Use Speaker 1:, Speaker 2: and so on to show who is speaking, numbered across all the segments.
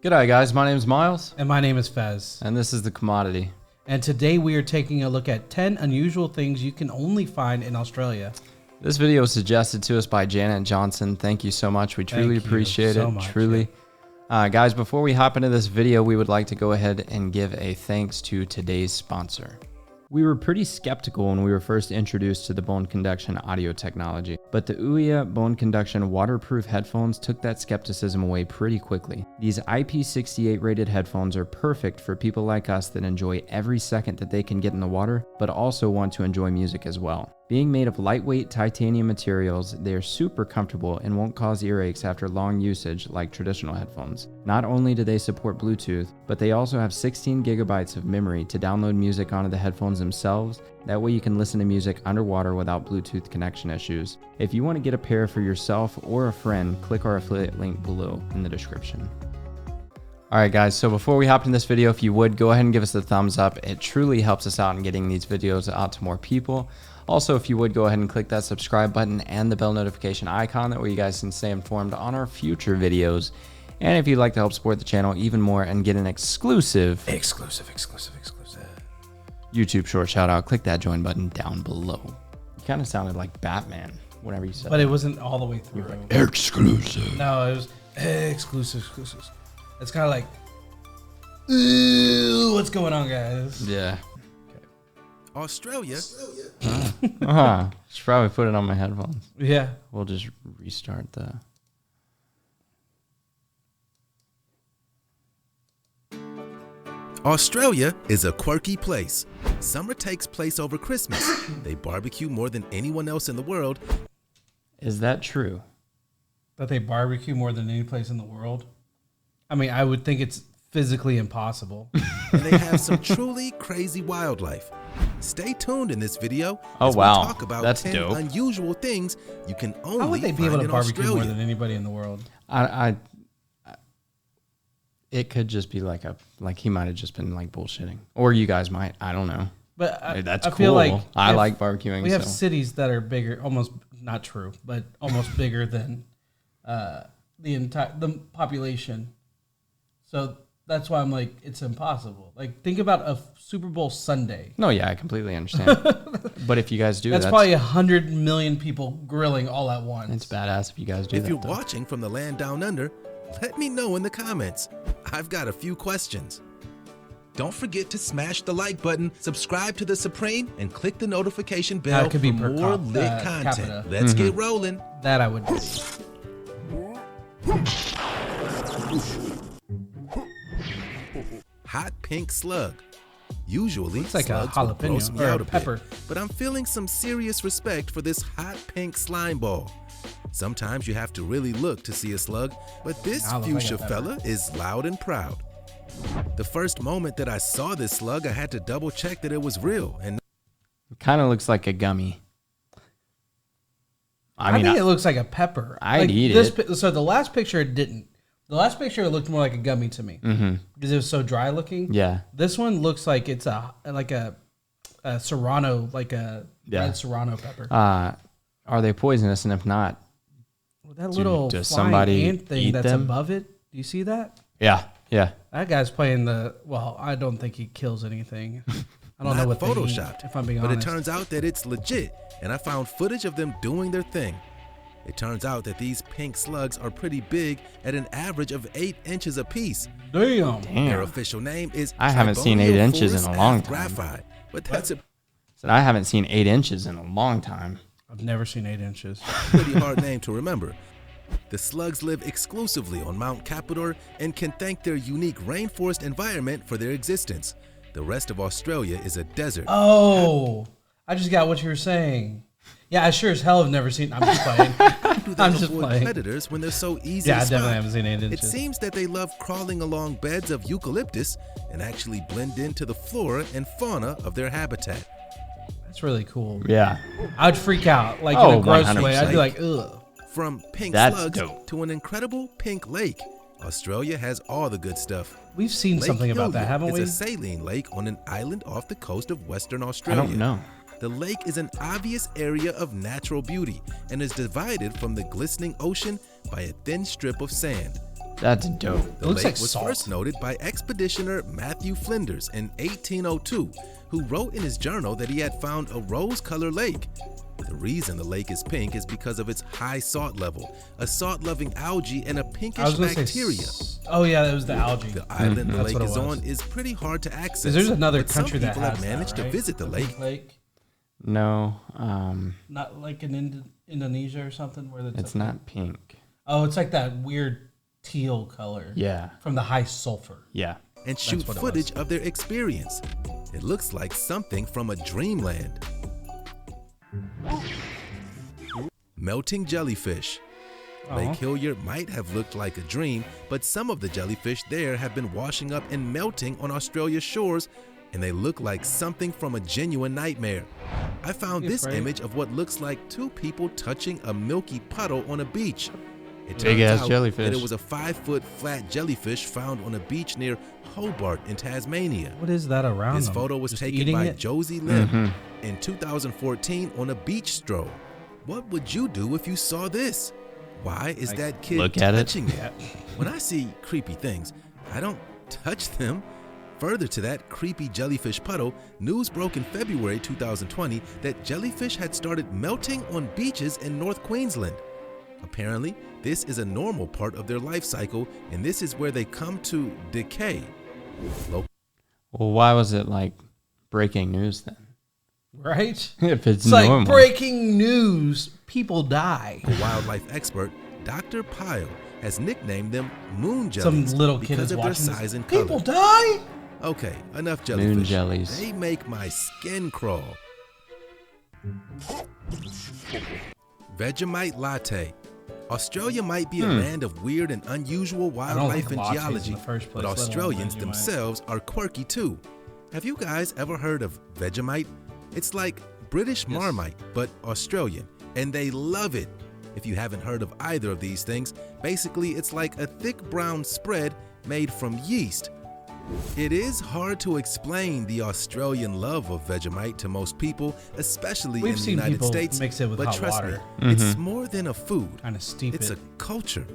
Speaker 1: G'day guys, my name is Miles.
Speaker 2: And my name is Fez.
Speaker 1: And this is The Commodity.
Speaker 2: And today we are taking a look at 10 unusual things you can only find in Australia.
Speaker 1: This video was suggested to us by Janet Johnson. Thank you so much. We truly appreciate it. Truly. Guys, before we hop into this video, we would like to go ahead and give a thanks to today's sponsor. We were pretty skeptical when we were first introduced to the bone conduction audio technology, but the Ouya bone conduction waterproof headphones took that skepticism away pretty quickly. These IP68 rated headphones are perfect for people like us that enjoy every second that they can get in the water, but also want to enjoy music as well. Being made of lightweight titanium materials, they are super comfortable and won't cause earaches after long usage like traditional headphones. Not only do they support Bluetooth, but they also have 16 gigabytes of memory to download music onto the headphones themselves. That way you can listen to music underwater without Bluetooth connection issues. If you want to get a pair for yourself or a friend, click our affiliate link below in the description. Alright guys, so before we hop in this video, if you would, go ahead and give us a thumbs up. It truly helps us out in getting these videos out to more people. Also, if you would, go ahead and click that subscribe button and the bell notification icon. That way you guys can stay informed on our future videos. And if you'd like to help support the channel even more and get an exclusive YouTube short shout out, click that join button down below. You kind of sounded like Batman whenever you said
Speaker 2: But it wasn't all the way through.
Speaker 1: Like, exclusive.
Speaker 2: No, it was exclusive. It's kind of like, ooh, what's going on, guys?
Speaker 1: Yeah.
Speaker 3: Australia.
Speaker 1: Should probably put it on my headphones.
Speaker 2: Yeah.
Speaker 1: We'll just restart the...
Speaker 3: Australia is a quirky place. Summer takes place over Christmas. They barbecue more than anyone else in the world.
Speaker 1: Is that true?
Speaker 2: That they barbecue more than any place in the world? I mean, I would think it's physically impossible.
Speaker 3: And they have some truly crazy wildlife. Stay tuned in this video as we
Speaker 1: wow,
Speaker 3: talk about
Speaker 1: that's
Speaker 3: 10
Speaker 1: dope.
Speaker 3: Unusual things you can only
Speaker 2: How would they be able to barbecue
Speaker 3: Australia.
Speaker 2: more than anybody in the world?
Speaker 1: It could just be like he might have just been like bullshitting, or you guys might. I don't know.
Speaker 2: But
Speaker 1: that's
Speaker 2: I
Speaker 1: cool.
Speaker 2: feel like
Speaker 1: I like barbecuing.
Speaker 2: We have cities that are bigger, almost not true, but almost bigger than the population. So that's why I'm like, it's impossible. Like, think about a Super Bowl Sunday.
Speaker 1: No, yeah, I completely understand. But if you guys do,
Speaker 2: that's probably 100 million people grilling all at once.
Speaker 1: It's badass if you guys do.
Speaker 3: If you're watching from the land down under, let me know in the comments. I've got a few questions. Don't forget to smash the like button, subscribe to The Supreme, and click the notification bell for more lit content.
Speaker 2: Capita.
Speaker 3: Let's get rolling.
Speaker 2: That I would do.
Speaker 3: Hot pink slug. Usually,
Speaker 2: it's like a
Speaker 3: slugs would gross
Speaker 2: jalapeno
Speaker 3: me
Speaker 2: or
Speaker 3: out
Speaker 2: a
Speaker 3: a
Speaker 2: pepper.
Speaker 3: bit, but I'm feeling some serious respect for this hot pink slime ball. Sometimes you have to really look to see a slug, but this fuchsia fella is loud and proud. The first moment that I saw this slug, I had to double check that it was real. And
Speaker 1: it kind of looks like a gummy.
Speaker 2: I think it looks like a pepper.
Speaker 1: I'd eat it.
Speaker 2: So the last picture it didn't. The last picture it looked more like a gummy to me because it was so dry looking.
Speaker 1: Yeah.
Speaker 2: This one looks like it's a serrano, like a red serrano pepper.
Speaker 1: Are they poisonous? And if not,
Speaker 2: that little flying ant thing that's above it. Do you see that?
Speaker 1: Yeah. Yeah.
Speaker 2: That guy's playing well, I don't think he kills anything. I don't know what
Speaker 3: photoshopped,
Speaker 2: if I'm being honest.
Speaker 3: But it turns out that it's legit, and I found footage of them doing their thing. It turns out that these pink slugs are pretty big at an average of 8 inches apiece.
Speaker 2: Damn.
Speaker 3: Their official name is
Speaker 1: I haven't seen 8 inches in a long time.
Speaker 3: Graphite, but that's a
Speaker 1: I haven't seen 8 inches in a long time.
Speaker 2: I've never seen 8 inches.
Speaker 3: pretty hard name to remember. The slugs live exclusively on Mount Capitour and can thank their unique rainforest environment for their existence. The rest of Australia is a desert.
Speaker 2: Oh, I just got what you were saying. Yeah, I sure as hell have never seen. I'm just playing.
Speaker 3: I'm just playing. Predators when they're so easy to spot.
Speaker 2: I definitely haven't seen 8 inches.
Speaker 3: It seems that they love crawling along beds of eucalyptus and actually blend into the flora and fauna of their habitat.
Speaker 2: That's really cool.
Speaker 1: Yeah.
Speaker 2: I'd freak out, like in a gross
Speaker 1: 100%.
Speaker 2: way. I'd be like, ugh.
Speaker 3: From pink
Speaker 1: That's
Speaker 3: slugs
Speaker 1: dope.
Speaker 3: to an incredible pink lake, Australia has all the good stuff.
Speaker 2: We've seen something about that, haven't we?
Speaker 3: It's a saline lake on an island off the coast of Western Australia.
Speaker 1: I don't know.
Speaker 3: The lake is an obvious area of natural beauty and is divided from the glistening ocean by a thin strip of sand.
Speaker 1: That's dope.
Speaker 3: The lake was first noted by expeditioner Matthew Flinders in 1802, who wrote in his journal that he had found a rose-colored lake. The reason the lake is pink is because of its high salt level, a salt-loving algae, and a pinkish bacteria.
Speaker 2: Oh yeah, that was the algae.
Speaker 3: The island the lake is on is pretty hard to access.
Speaker 2: There's another country that has
Speaker 3: managed to visit the lake.
Speaker 1: No,
Speaker 2: not like in Indonesia or something where
Speaker 1: it's not pink.
Speaker 2: Oh, it's like that weird teal color.
Speaker 1: Yeah,
Speaker 2: from the high sulfur.
Speaker 1: Yeah,
Speaker 3: and shoot footage of their experience. It looks like something from a dreamland. Melting jellyfish. Lake Hilliard might have looked like a dream, but some of the jellyfish there have been washing up and melting on Australia's shores, and they look like something from a genuine nightmare. I found this image of what looks like two people touching a milky puddle on a beach. It turns out that it was a 5-foot flat jellyfish found on a beach near Hobart in Tasmania.
Speaker 2: What is that around
Speaker 3: This photo was taken by Josie Lim in 2014 on a beach stroll. What would you do if you saw this? Why is that kid touching it? When I see creepy things, I don't touch them. Further to that creepy jellyfish puddle, news broke in February 2020 that jellyfish had started melting on beaches in North Queensland. Apparently, this is a normal part of their life cycle, and this is where they come to decay.
Speaker 1: Well, why was it like breaking news then?
Speaker 2: Right?
Speaker 1: If it's
Speaker 2: normal. Like breaking news, people die.
Speaker 3: A wildlife expert, Dr. Pyle, has nicknamed them moon jellies.
Speaker 2: Some little kid
Speaker 3: because
Speaker 2: is
Speaker 3: of
Speaker 2: watching
Speaker 3: their size and color.
Speaker 2: People die?
Speaker 3: Okay, enough jellyfish.
Speaker 1: Moon jellies.
Speaker 3: They make my skin crawl. Vegemite latte. Australia might be a land of weird and unusual wildlife and geology, but Australians themselves are quirky too. Have you guys ever heard of Vegemite? It's like British Marmite, but Australian, and they love it. If you haven't heard of either of these things, basically it's like a thick brown spread made from yeast. It is hard to explain the Australian love of Vegemite to most people, especially in the United States.
Speaker 2: Mix it with
Speaker 3: but
Speaker 2: hot
Speaker 3: trust
Speaker 2: water.
Speaker 3: me, it's more than a food.
Speaker 2: Kind of steep
Speaker 3: It's a culture.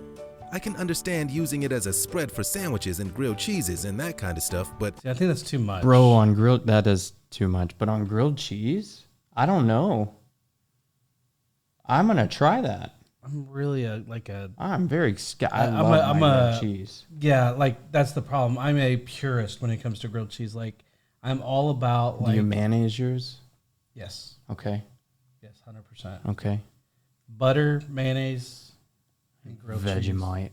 Speaker 3: I can understand using it as a spread for sandwiches and grilled cheeses and that kind of stuff, but
Speaker 2: I think that's too much.
Speaker 1: Bro, on grilled, that is too much. But on grilled cheese, I don't know. I'm gonna try that.
Speaker 2: I'm really
Speaker 1: I'm very I'm a cheese.
Speaker 2: Yeah, like that's the problem. I'm a purist when it comes to grilled cheese. Like I'm all about like.
Speaker 1: Do you mayonnaise yours?
Speaker 2: Yes.
Speaker 1: Okay.
Speaker 2: Yes, 100%.
Speaker 1: Okay.
Speaker 2: Butter, mayonnaise, and grilled
Speaker 1: Vegemite.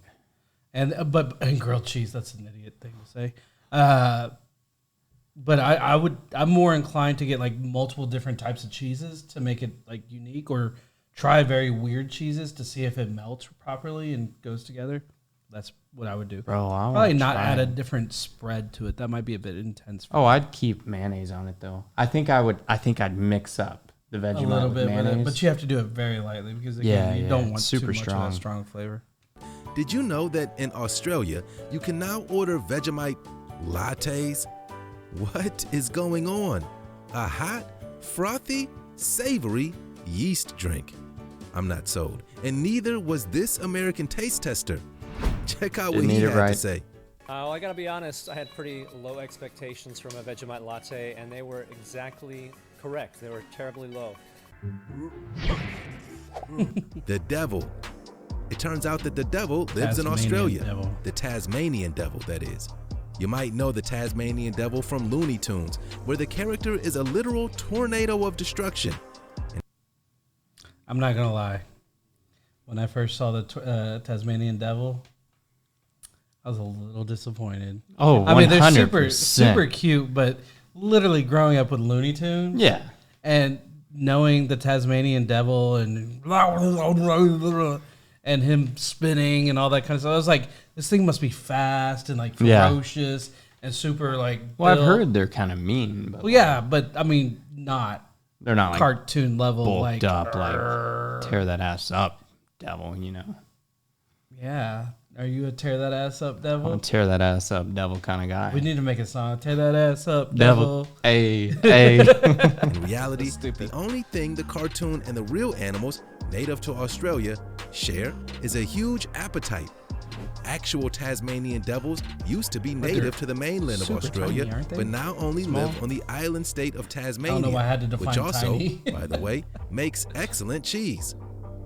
Speaker 2: cheese. And grilled cheese. That's an idiot thing to say. But I'm more inclined to get like multiple different types of cheeses to make it like unique, or try very weird cheeses to see if it melts properly and goes together. That's what I would do.
Speaker 1: Bro,
Speaker 2: probably not add a different spread to it. That might be a bit intense.
Speaker 1: I'd keep mayonnaise on it though. I think I'd mix up the Vegemite
Speaker 2: a little bit
Speaker 1: with mayonnaise.
Speaker 2: But you have to do it very lightly because again, you don't want super too much of that strong flavor.
Speaker 3: Did you know that in Australia, you can now order Vegemite lattes? What is going on? A hot, frothy, savory yeast drink. I'm not sold, and neither was this American taste tester. Check out what he had to say.
Speaker 4: Well, I gotta be honest, I had pretty low expectations from a Vegemite latte, and they were exactly correct. They were terribly low.
Speaker 3: The devil. It turns out that the devil lives in Australia. The Tasmanian devil, that is. You might know the Tasmanian devil from Looney Tunes, where the character is a literal tornado of destruction.
Speaker 2: I'm not gonna lie. When I first saw the Tasmanian devil, I was a little disappointed.
Speaker 1: Oh, 100%.
Speaker 2: I mean, they're super cute, but literally growing up with Looney Tunes, and knowing the Tasmanian devil and him spinning and all that kind of stuff, I was like, this thing must be fast and like ferocious and super like.
Speaker 1: Well, I've heard they're kind of mean. But
Speaker 2: but I mean,
Speaker 1: they're not like
Speaker 2: cartoon level,
Speaker 1: bulked up, like tear that ass up, devil. You know.
Speaker 2: Yeah. Are you a tear that ass up devil?
Speaker 1: I'm a tear that ass up devil kind of guy.
Speaker 2: We need to make a song. Tear that ass up devil.
Speaker 1: Hey.
Speaker 3: In reality, the only thing the cartoon and the real animals native to Australia share is a huge appetite. Actual Tasmanian devils used to be native to the mainland of Australia,
Speaker 2: tiny, aren't they?
Speaker 3: but now only live on the island state of Tasmania,
Speaker 2: I don't know why I had to define
Speaker 3: which also,
Speaker 2: tiny.
Speaker 3: by the way, makes excellent cheese.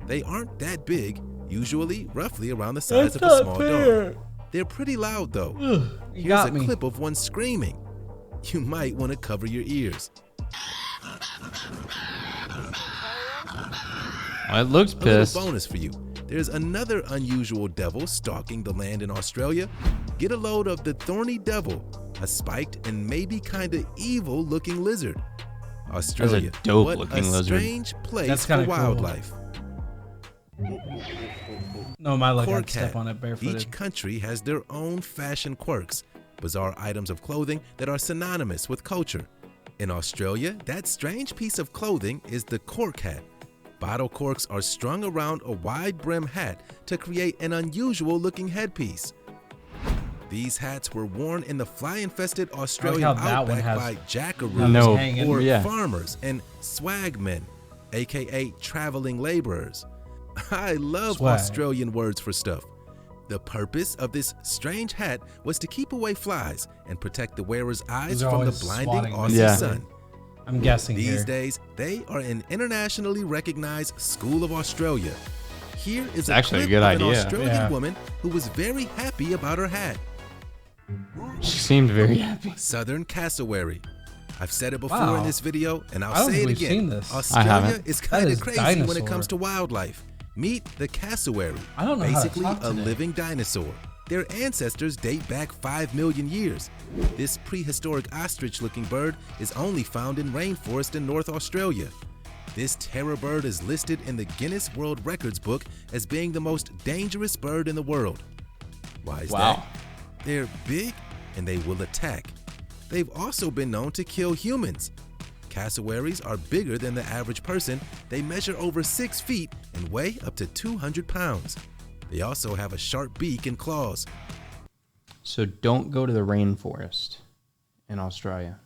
Speaker 3: They aren't that big, usually roughly around the size of a small dog. They're pretty loud though. Here's a clip of one screaming. You might want to cover your ears.
Speaker 1: It looks pissed.
Speaker 3: A little bonus for you. There's another unusual devil stalking the land in Australia. Get a load of the thorny devil, a spiked and maybe kinda evil looking lizard. Australia,
Speaker 1: That's a dope
Speaker 3: what
Speaker 1: looking
Speaker 3: a
Speaker 1: lizard.
Speaker 3: strange place for
Speaker 2: cool.
Speaker 3: wildlife.
Speaker 2: No, my luck, I'd
Speaker 3: Cork
Speaker 2: step
Speaker 3: hat.
Speaker 2: on it barefooted.
Speaker 3: Each country has their own fashion quirks, bizarre items of clothing that are synonymous with culture. In Australia, that strange piece of clothing is the cork hat. Bottle corks are strung around a wide brim hat to create an unusual looking headpiece. These hats were worn in the fly-infested Australian outback by jackaroos or farmers and swagmen, aka traveling laborers. I love Australian words for stuff. The purpose of this strange hat was to keep away flies and protect the wearer's eyes from the blinding Aussie sun.
Speaker 2: I'm guessing
Speaker 3: These days, they are an internationally recognized school of Australia. Here is a clip of an Australian woman who was very happy about her hat.
Speaker 1: She seemed very happy.
Speaker 3: Southern cassowary. I've said it before in this video, and I'll say it again.
Speaker 1: Australia
Speaker 3: is kind of crazy when it comes to wildlife. Meet the cassowary.
Speaker 2: I don't know
Speaker 3: basically
Speaker 2: how to talk
Speaker 3: a living dinosaur. Their ancestors date back 5 million years. This prehistoric ostrich-looking bird is only found in rainforest in North Australia. This terror bird is listed in the Guinness World Records book as being the most dangerous bird in the world. Why is that? They're big and they will attack. They've also been known to kill humans. Cassowaries are bigger than the average person. They measure over 6 feet and weigh up to 200 pounds. They also have a sharp beak and claws.
Speaker 1: So don't go to the rainforest in Australia.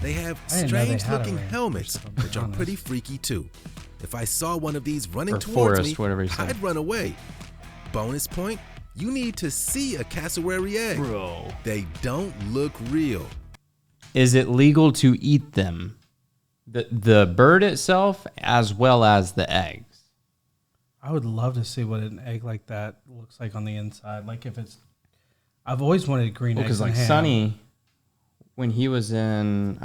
Speaker 3: They have strange looking helmets, which are pretty freaky too. If I saw one of these running towards me, I'd run away. Bonus point, you need to see a cassowary egg.
Speaker 1: Bro.
Speaker 3: They don't look real.
Speaker 1: Is it legal to eat them? The bird itself as well as the eggs?
Speaker 2: I would love to see what an egg like that looks like on the inside. Like if it's, I've always wanted green eggs.
Speaker 1: Because like
Speaker 2: ham.
Speaker 1: Sonny, when he was in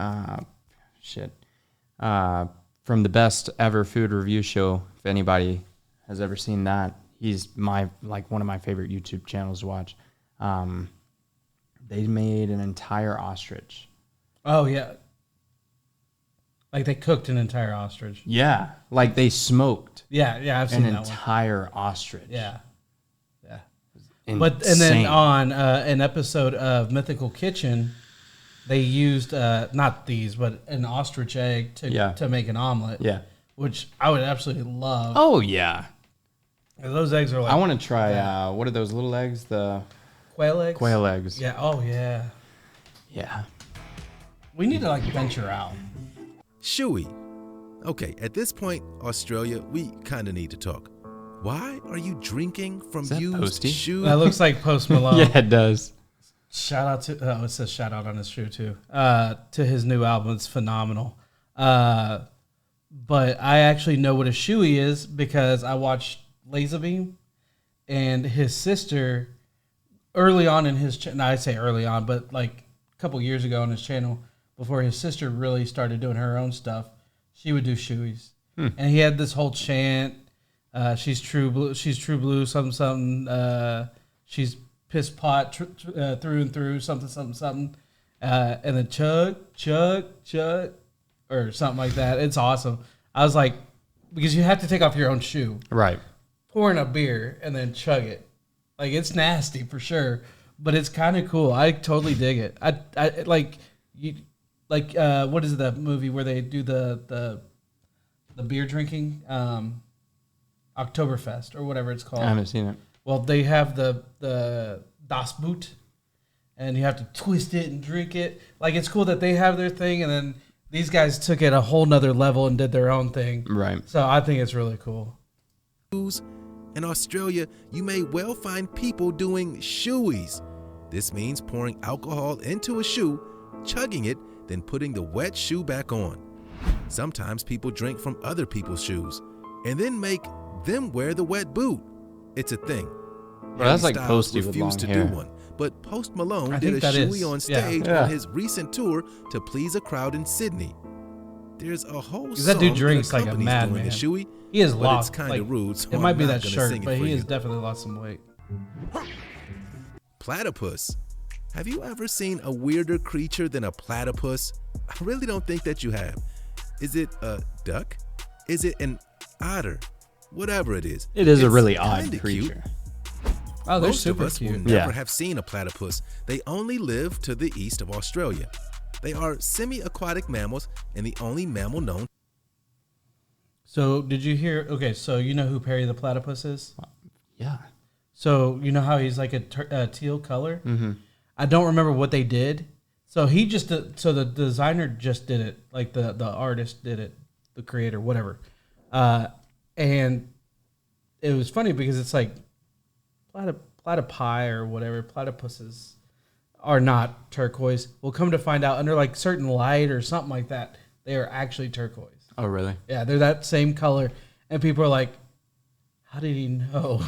Speaker 1: from the Best Ever Food Review Show, if anybody has ever seen that, he's one of my favorite YouTube channels to watch. They made an entire ostrich.
Speaker 2: Oh yeah. Like they cooked an entire ostrich.
Speaker 1: Yeah, like they smoked.
Speaker 2: Yeah, I've seen
Speaker 1: an
Speaker 2: that
Speaker 1: entire ostrich.
Speaker 2: Yeah.
Speaker 1: Insane.
Speaker 2: But and then on an episode of Mythical Kitchen, they used not these, but an ostrich egg to make an omelet.
Speaker 1: Yeah,
Speaker 2: which I would absolutely love.
Speaker 1: Oh yeah,
Speaker 2: those eggs are like.
Speaker 1: I want to try. What are those little eggs? The
Speaker 2: quail eggs.
Speaker 1: Quail eggs.
Speaker 2: Yeah. Oh yeah.
Speaker 1: Yeah.
Speaker 2: We need to like venture out.
Speaker 3: Shoeie. Okay, at this point, Australia, we kind of need to talk. Why are you drinking from used shoes?
Speaker 2: That looks like Post Malone.
Speaker 1: Yeah, it does.
Speaker 2: Shout out to it says shout out on his shoe too. To his new album, it's phenomenal. But I actually know what a shoeie is because I watched Laserbeam, and his sister early on in his channel. I say early on, but like a couple years ago on his channel, before his sister really started doing her own stuff, she would do shoeies, and he had this whole chant. She's true blue, something. She's piss pot through and through, something. And then chug, or something like that. It's awesome. I was like, because you have to take off your own shoe.
Speaker 1: Right.
Speaker 2: Pour in a beer and then chug it. Like, it's nasty for sure, but it's kind of cool. I totally dig it. I like, you, like, what is that movie where they do the beer drinking? Oktoberfest or whatever it's called.
Speaker 1: I haven't seen it.
Speaker 2: Well, they have the Das Boot, and you have to twist it and drink it. Like, it's cool that they have their thing, and then these guys took it a whole nother level and did their own thing.
Speaker 1: Right.
Speaker 2: So I think it's really cool.
Speaker 3: In Australia, you may well find people doing shoeies. This means pouring alcohol into a shoe, chugging it, then putting the wet shoe back on. Sometimes people drink from other people's shoes and then make them wear the wet boot. It's a thing.
Speaker 1: Well, that's like Posty with long hair.
Speaker 3: To do one, but Post Malone did a shoey on stage on his recent tour to please a crowd in Sydney. There's a whole song
Speaker 2: that dude drinks like a madman. He is lost.
Speaker 3: It's kind of rude, so
Speaker 2: it might be that shirt, but he has definitely lost some weight.
Speaker 3: Platypus. Have you ever seen a weirder creature than a platypus? I really don't think that you have. Is it a duck? Is it an otter? Whatever it is.
Speaker 1: It is a really odd creature.
Speaker 2: Oh, they're
Speaker 3: Most
Speaker 2: super
Speaker 3: of us
Speaker 2: cute.
Speaker 3: will never have seen a platypus. They only live to the east of Australia. They are semi-aquatic mammals and the only mammal known.
Speaker 2: So did you hear? Okay, so you know who Perry the Platypus is?
Speaker 1: Yeah.
Speaker 2: So you know how he's like a teal color? Mm-hmm. I don't remember what they did. So he just so the designer just did it, like the artist did it, the creator, whatever. And it was funny because it's like platypi or whatever, platypuses are not turquoise. We'll come to find out under like certain light or something like that, they are actually turquoise.
Speaker 1: Oh, really?
Speaker 2: Yeah, they're that same color. And people are like, how did he know?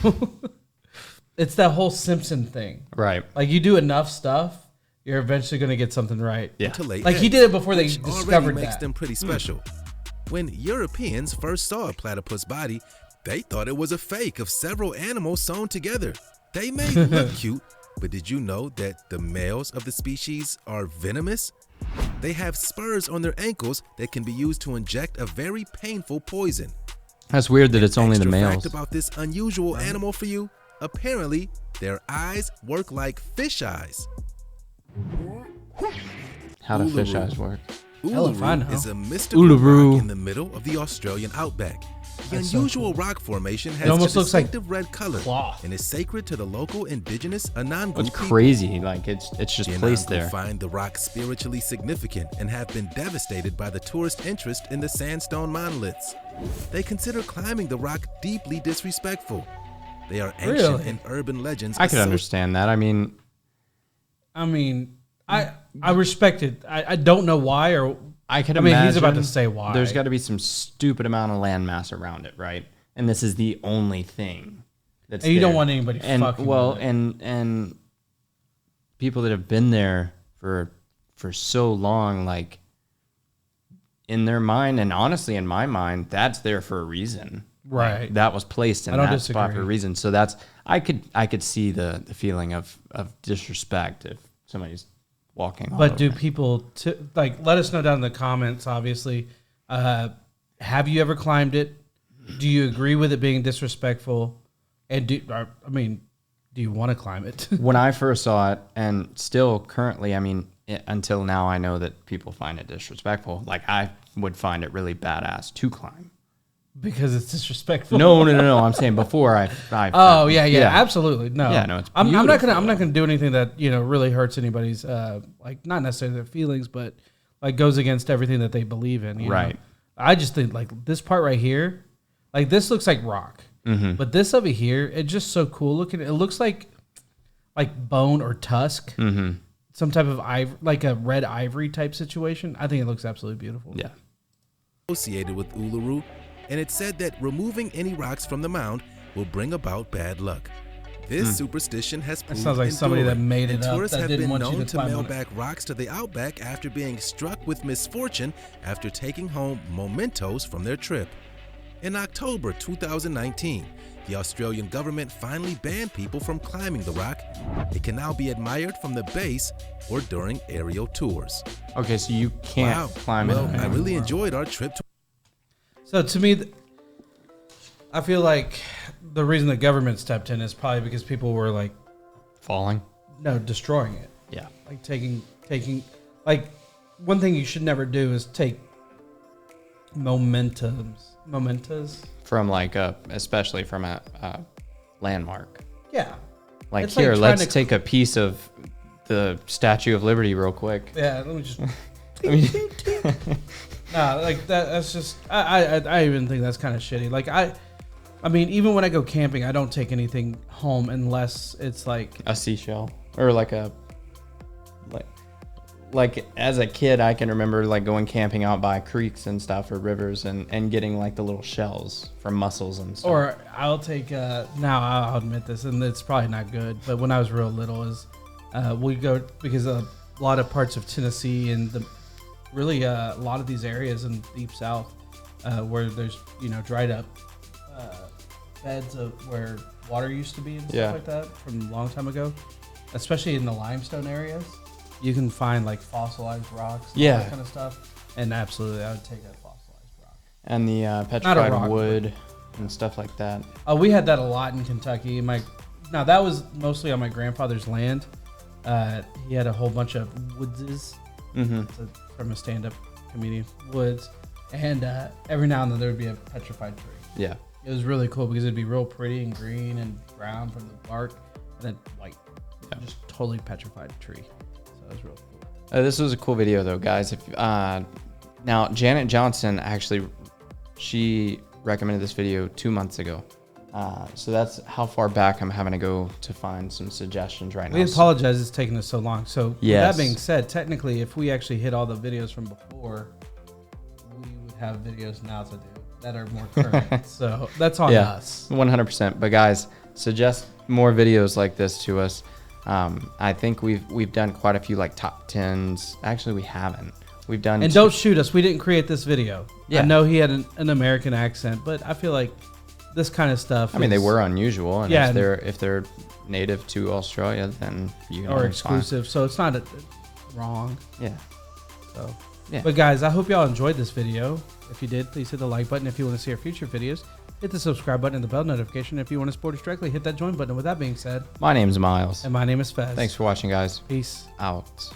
Speaker 2: It's that whole Simpson thing.
Speaker 1: Right.
Speaker 2: Like you do enough stuff, you're eventually going to get something right.
Speaker 1: Yeah.
Speaker 2: Like he did it before they discovered
Speaker 3: makes
Speaker 2: that.
Speaker 3: them pretty special. When Europeans first saw a platypus body, they thought it was a fake of several animals sewn together. They may look cute, but did you know that the males of the species are venomous? They have spurs on their ankles that can be used to inject a very painful poison.
Speaker 1: That's weird that it's only the males.
Speaker 3: Fact about this unusual animal for you, apparently their eyes work like fish eyes.
Speaker 1: How do fish eyes work?
Speaker 3: Uluru is a mystical rock in the middle of the Australian outback. The unusual rock formation has a distinctive red color and is sacred to the local indigenous Anangu people.
Speaker 1: It's crazy, like it's just placed there.
Speaker 3: Find the rock spiritually significant and have been devastated by the tourist interest in the sandstone monoliths. They consider climbing the rock deeply disrespectful. They are ancient and urban legends.
Speaker 1: I could understand that. I mean,
Speaker 2: I respect it. I don't know why, or
Speaker 1: I could imagine.
Speaker 2: He's about to say why.
Speaker 1: There's got to be some stupid amount of landmass around it, right? And this is the only thing that's
Speaker 2: and you
Speaker 1: there.
Speaker 2: Don't want anybody fucking with it.
Speaker 1: and people that have been there for so long, like in their mind, and honestly in my mind, that's there for a reason.
Speaker 2: Right.
Speaker 1: Like, that was placed in that spot for a reason. So that's I could see the feeling of disrespect if somebody's walking.
Speaker 2: But do people let us know down in the comments? Obviously, have you ever climbed it? Do you agree with it being disrespectful? And do you want to climb it?
Speaker 1: When I first saw it, and still currently, until now, I know that people find it disrespectful. Like I would find it really badass to climb.
Speaker 2: Because it's disrespectful.
Speaker 1: No. I'm saying before I
Speaker 2: absolutely. No.
Speaker 1: Yeah, no, it's
Speaker 2: I'm not gonna do anything that really hurts anybody's like not necessarily their feelings, but like goes against everything that they believe in.
Speaker 1: Right.
Speaker 2: know? I just think like this part right here, like this looks like rock, but this over here, it's just so cool looking. It looks like bone or tusk, some type of like a red ivory type situation. I think it looks absolutely beautiful.
Speaker 1: Yeah.
Speaker 3: Associated with Uluru. And it said that removing any rocks from the mound will bring about bad luck. This superstition has proved
Speaker 2: sounds like somebody that made it up.
Speaker 3: Tourists
Speaker 2: that
Speaker 3: have
Speaker 2: didn't
Speaker 3: been
Speaker 2: want you
Speaker 3: known
Speaker 2: to
Speaker 3: to
Speaker 2: climb
Speaker 3: mail
Speaker 2: on it.
Speaker 3: back rocks to the outback after being struck with misfortune after taking home mementos from their trip. In October 2019, the Australian government finally banned people from climbing the rock. It can now be admired from the base or during aerial tours.
Speaker 1: Okay, so you can't climb it.
Speaker 3: Well, I really enjoyed our trip to.
Speaker 2: So to me, I feel like the reason the government stepped in is probably because people were like
Speaker 1: falling.
Speaker 2: No, destroying it.
Speaker 1: Yeah.
Speaker 2: Like taking like one thing you should never do is take mementos
Speaker 1: from especially from a landmark.
Speaker 2: Yeah.
Speaker 1: Like
Speaker 2: it's
Speaker 1: here,
Speaker 2: like
Speaker 1: let's take a piece of the Statue of Liberty real quick.
Speaker 2: Yeah, let me just nah, like that's just I even think that's kind of shitty. Like I mean, even when I go camping, I don't take anything home unless it's like
Speaker 1: a seashell or like a like as a kid, I can remember like going camping out by creeks and stuff or rivers and getting like the little shells from mussels and stuff.
Speaker 2: Or I'll take now I'll admit this, and it's probably not good, but when I was real little, is we go because a lot of parts of Tennessee and really a lot of these areas in deep south where there's dried up beds of where water used to be and stuff like that from a long time ago, especially in the limestone areas. You can find like fossilized rocks and all that kind of stuff. And absolutely, I would take a fossilized rock.
Speaker 1: And the petrified wood and stuff like that.
Speaker 2: Oh, we had that a lot in Kentucky. Now, that was mostly on my grandfather's land. He had a whole bunch of woodses from a stand-up comedian, woods. And every now and then there would be a petrified tree.
Speaker 1: Yeah.
Speaker 2: It was really cool because it'd be real pretty and green and brown from the bark. And then just totally petrified tree. That was real cool.
Speaker 1: This was a cool video though, guys. If now Janet Johnson she recommended this video 2 months ago. So that's how far back I'm having to go to find some suggestions right now.
Speaker 2: We apologize it's taking us so long. So with that being said, technically if we actually hit all the videos from before, we would have videos now to do that are more current. So that's on us. 100%.
Speaker 1: But guys, suggest more videos like this to us. I think we've done quite a few like top 10s. Actually, we haven't. We've done.
Speaker 2: And don't shoot us. We didn't create this video.
Speaker 1: Yeah.
Speaker 2: I know he had an American accent, but I feel like this kind of stuff.
Speaker 1: I mean, they were unusual, and if they're native to Australia, then you can.
Speaker 2: Or exclusive, so it's not wrong.
Speaker 1: Yeah.
Speaker 2: So. Yeah. But guys, I hope y'all enjoyed this video. If you did, please hit the like button. If you want to see our future videos, hit the subscribe button and the bell notification. If you want to support us directly, hit that join button. With that being said,
Speaker 1: my name's Miles.
Speaker 2: And my name is Fez.
Speaker 1: Thanks for watching, guys.
Speaker 2: Peace
Speaker 1: out.